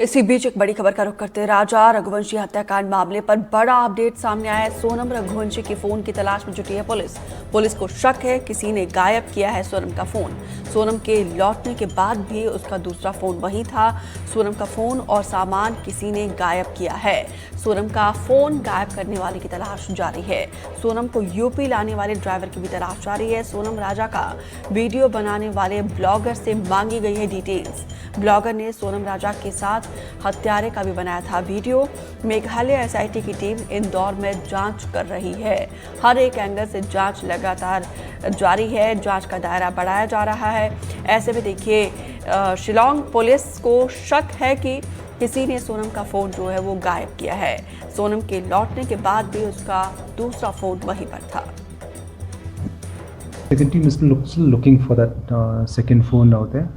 इसी बीच एक बड़ी खबर का रुख करते राजा रघुवंशी हत्याकांड मामले पर बड़ा अपडेट सामने आया है। सोनम रघुवंशी के फोन की तलाश में जुटी है पुलिस को शक है किसी ने गायब किया है सोनम का फोन। सोनम के लौटने के बाद भी उसका दूसरा फोन वही था। सोनम का फोन और सामान किसी ने गायब किया है। सोनम का फोन गायब करने वाले की तलाश जारी है। सोनम को यूपी लाने वाले ड्राइवर की भी तलाश जारी है। सोनम राजा का वीडियो बनाने वाले ब्लॉगर से मांगी गई है डिटेल्स। ब्लॉगर ने सोनम राजा के साथ हत्यारे का भी बनाया था वीडियो। मेघालय एसआईटी की टीम इंदौर में जांच कर रही है। हर एक एंगल से जांच लगातार जारी है। जांच का दायरा बढ़ाया जा रहा है। ऐसे में देखिए शिलांग पुलिस को शक है कि किसी ने सोनम का फोन जो है वो गायब किया है। सोनम के लौटने के बाद भी उसका दूसरा फोन वहीं पर था। Second team is still looking for that second phone out there,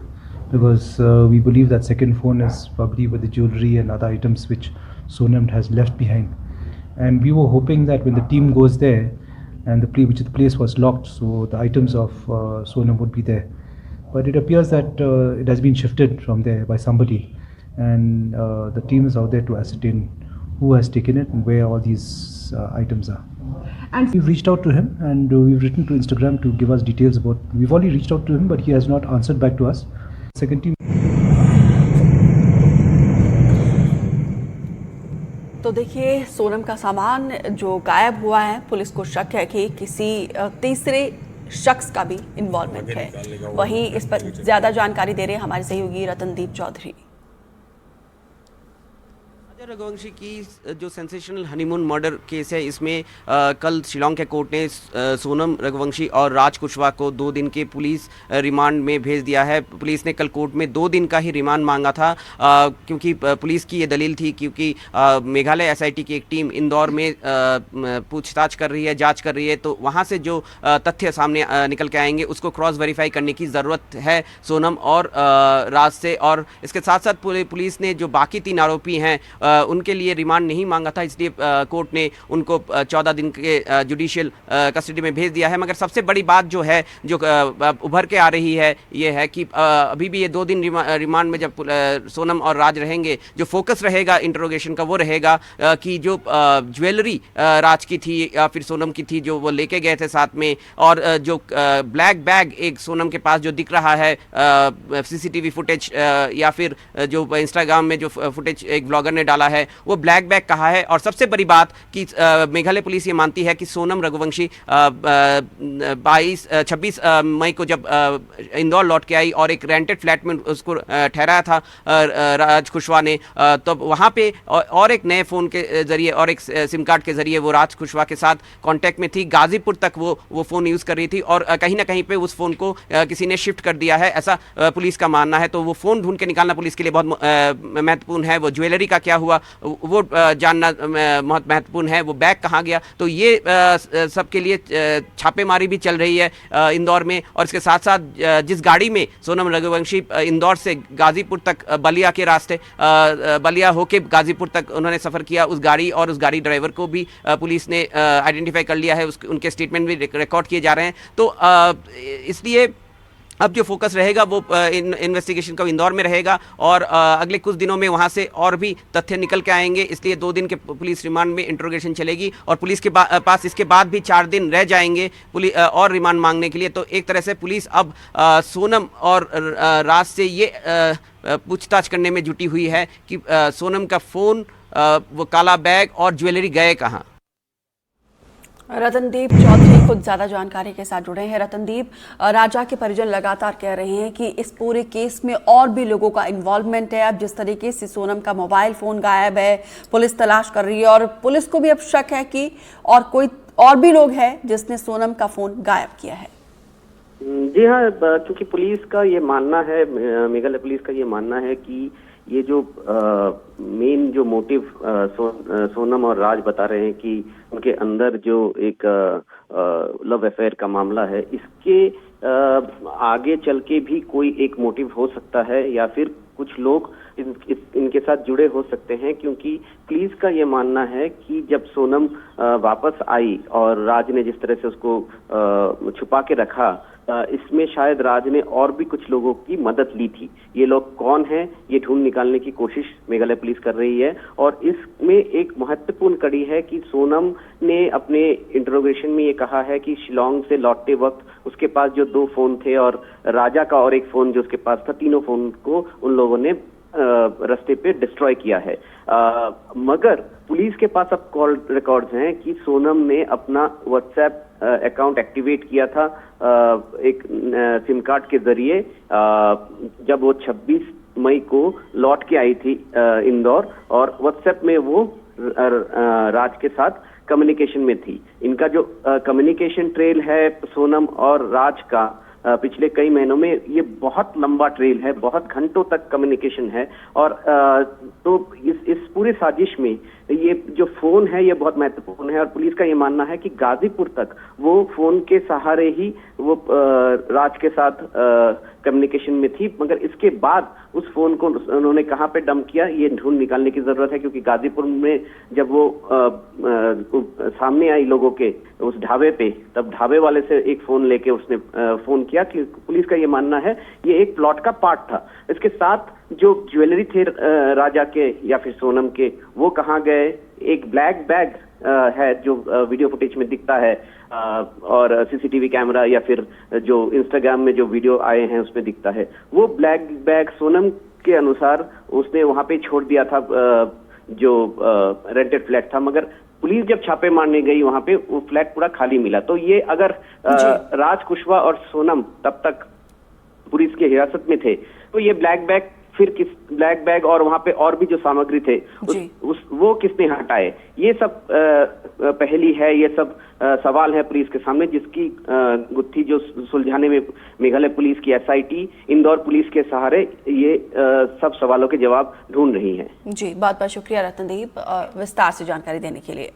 because we believe that second phone is probably with the jewelry and other items which Sonam has left behind. And we were hoping that when the team goes there and the place was locked, so the items of Sonam would be there. But it appears that it has been shifted from there by somebody, and the team is out there to ascertain who has taken it and where all these items are. And we've reached out to him, and we've written to Instagram to give us details about. We've already reached out to him, but he has not answered back to us. Second team. तो देखिए सोनम का सामान जो गायब हुआ है, police को शक है कि किसी तीसरे शख्स का भी इन्वॉल्वमेंट है। वहीं इस पर ज्यादा जानकारी दे रहे हैं हमारे सहयोगी रतनदीप चौधरी। रघुवंशी की जो सेंसेशनल हनीमून मर्डर केस है, इसमें कल शिलांग के कोर्ट ने सोनम रघुवंशी और राज कुशवाहा को 2 दिन के पुलिस रिमांड में भेज दिया है। पुलिस ने कल कोर्ट में 2 दिन का ही रिमांड मांगा था, क्योंकि पुलिस की ये दलील थी क्योंकि मेघालय एसआईटी की एक टीम इंदौर में पूछताछ कर रही है, जांच कर रही है, तो वहाँ से जो तथ्य सामने निकल के आएंगे उसको क्रॉस वेरीफाई करने की ज़रूरत है सोनम और राज से। और इसके साथ साथ पुलिस ने जो बाकी 3 आरोपी हैं उनके लिए रिमांड नहीं मांगा था, इसलिए कोर्ट ने उनको 14 दिन के जुडिशियल कस्टडी में भेज दिया है। मगर सबसे बड़ी बात जो है, जो उभर के आ रही है, ये है कि अभी भी ये 2 दिन रिमांड में जब सोनम और राज रहेंगे, जो फोकस रहेगा इंटरोगेशन का वो रहेगा कि जो ज्वेलरी राज की थी या फिर सोनम की थी जो वो लेके गए थे साथ में, और जो ब्लैक बैग एक सोनम के पास जो दिख रहा है सीसीटीवी फुटेज या फिर जो इंस्टाग्राम में जो फुटेज एक ब्लॉगर ने डाला है, वो ब्लैक बैग कहा है। और सबसे बड़ी बात कि मेघालय पुलिस ये मानती है कि सोनम रघुवंशी 26 मई को जब इंदौर लौट के आई और एक रेंटेड फ्लैट में उसको ठहराया था राज कुशवाहा ने, तब वहाँ पे और एक नए फ़ोन के ज़रिए और एक सिम कार्ड के ज़रिए वो राज कुशवाहा के साथ कांटेक्ट में थी। गाजीपुर तक वो फ़ोन यूज़ कर रही थी और कहीं ना कहीं पे उस फ़ोन को किसी ने शिफ्ट कर दिया है, ऐसा पुलिस का मानना है। तो वो फ़ोन ढूंढ के निकालना पुलिस के लिए बहुत महत्वपूर्ण है। वो ज्वेलरी का क्या हुआ वो जानना बहुत महत्वपूर्ण है। वो बैग कहाँ गया, तो ये सबके लिए छापेमारी भी चल रही है इंदौर में। और इसके साथ साथ जिस गाड़ी में सोनम रघुवंशी इंदौर से गाजीपुर तक बलिया के रास्ते बलिया होके गाजीपुर तक उन्होंने सफ़र किया, उस गाड़ी और उस गाड़ी ड्राइवर को भी पुलिस ने आइडेंटिफाई कर लिया है। उनके स्टेटमेंट भी रिकॉर्ड किए जा रहे हैं। तो इसलिए अब जो फोकस रहेगा वो इन्वेस्टिगेशन का इंदौर में रहेगा और अगले कुछ दिनों में वहाँ से और भी तथ्य निकल के आएंगे। इसलिए 2 दिन के पुलिस रिमांड में इंट्रोगेशन चलेगी और पुलिस के पास इसके बाद भी 4 दिन रह जाएंगे और रिमांड मांगने के लिए। तो एक तरह से पुलिस अब सोनम और राज से ये पूछताछ करने में जुटी हुई है कि सोनम का फ़ोन, वो काला बैग और ज्वेलरी गए कहाँ। रतनदीप चौधरी खुद ज्यादा जानकारी के साथ जुड़े हैं। रतनदीप, राजा के परिजन लगातार कह रहे हैं कि इस पूरे केस में और भी लोगों का इन्वॉल्वमेंट है। अब जिस तरीके से सोनम का मोबाइल फोन गायब है, पुलिस तलाश कर रही है और पुलिस को भी अब शक है कि और भी लोग हैं जिसने सोनम का फोन गायब किया है। जी हाँ, क्योंकि पुलिस का ये मानना है, मेघालय पुलिस का ये मानना है कि ये जो मेन जो मोटिव सोनम और राज बता रहे हैं कि उनके अंदर जो एक लव अफेयर का मामला है, इसके आगे चल के भी कोई एक मोटिव हो सकता है या फिर कुछ लोग इनके साथ जुड़े हो सकते हैं। क्योंकि पुलिस का ये मानना है कि जब सोनम वापस आई और राज ने जिस तरह से उसको छुपा के रखा, इसमें शायद राज ने और भी कुछ लोगों की मदद ली थी। ये लोग कौन हैं ये ढूंढ निकालने की कोशिश मेघालय पुलिस कर रही है। और इसमें एक महत्वपूर्ण कड़ी है कि सोनम ने अपने इंटरोगेशन में ये कहा है कि शिलोंग से लौटते वक्त उसके पास जो 2 फोन थे और राजा का और एक फोन जो उसके पास था, तीनों फोन को उन लोगों ने रास्ते पे डिस्ट्रॉय किया है। मगर पुलिस के पास अब कॉल रिकॉर्ड्स हैं कि सोनम ने अपना व्हाट्सएप अकाउंट एक्टिवेट किया था एक सिम कार्ड के जरिए जब वो 26 मई को लौट के आई थी इंदौर, और व्हाट्सएप में वो राज के साथ कम्युनिकेशन में थी। इनका जो कम्युनिकेशन ट्रेल है सोनम और राज का पिछले कई महीनों में, ये बहुत लंबा ट्रेल है, बहुत घंटों तक कम्युनिकेशन है। और तो इस पूरे साजिश में ये जो फोन है ये बहुत महत्वपूर्ण है। और पुलिस का ये मानना है कि गाजीपुर तक वो फोन के सहारे ही वो राज के साथ कम्युनिकेशन में थी, मगर इसके बाद उस फोन को उन्होंने कहाँ पे डंप किया ये ढूंढ निकालने की जरूरत है। क्योंकि गाजीपुर में जब वो सामने आई लोगों के उस ढाबे पे, तब ढाबे वाले से एक फोन लेके उसने फोन किया। कि पुलिस का ये मानना है ये एक प्लॉट का पार्ट था। इसके साथ जो ज्वेलरी थे राजा के या फिर सोनम के, वो कहाँ गए, एक ब्लैक बैग है जो वीडियो फुटेज में दिखता है और सीसीटीवी कैमरा या फिर जो इंस्टाग्राम में जो वीडियो आए हैं उसमें दिखता है, वो ब्लैक बैग सोनम के अनुसार उसने वहां पे छोड़ दिया था जो रेंटेड फ्लैट था। मगर पुलिस जब छापे मारने गई वहां पे वो फ्लैट पूरा खाली मिला। तो ये अगर राज कुशवाहा और सोनम तब तक पुलिस के हिरासत में थे तो ये ब्लैक बैग और वहां पे और भी जो सामग्री थे वो किसने हटाए, ये सब पहेली है, ये सब सवाल है पुलिस के सामने, जिसकी गुत्थी जो सुलझाने में मेघालय पुलिस की एसआईटी इंदौर पुलिस के सहारे ये सब सवालों के जवाब ढूंढ रही है। जी, बहुत बहुत शुक्रिया रतनदीप विस्तार से जानकारी देने के लिए।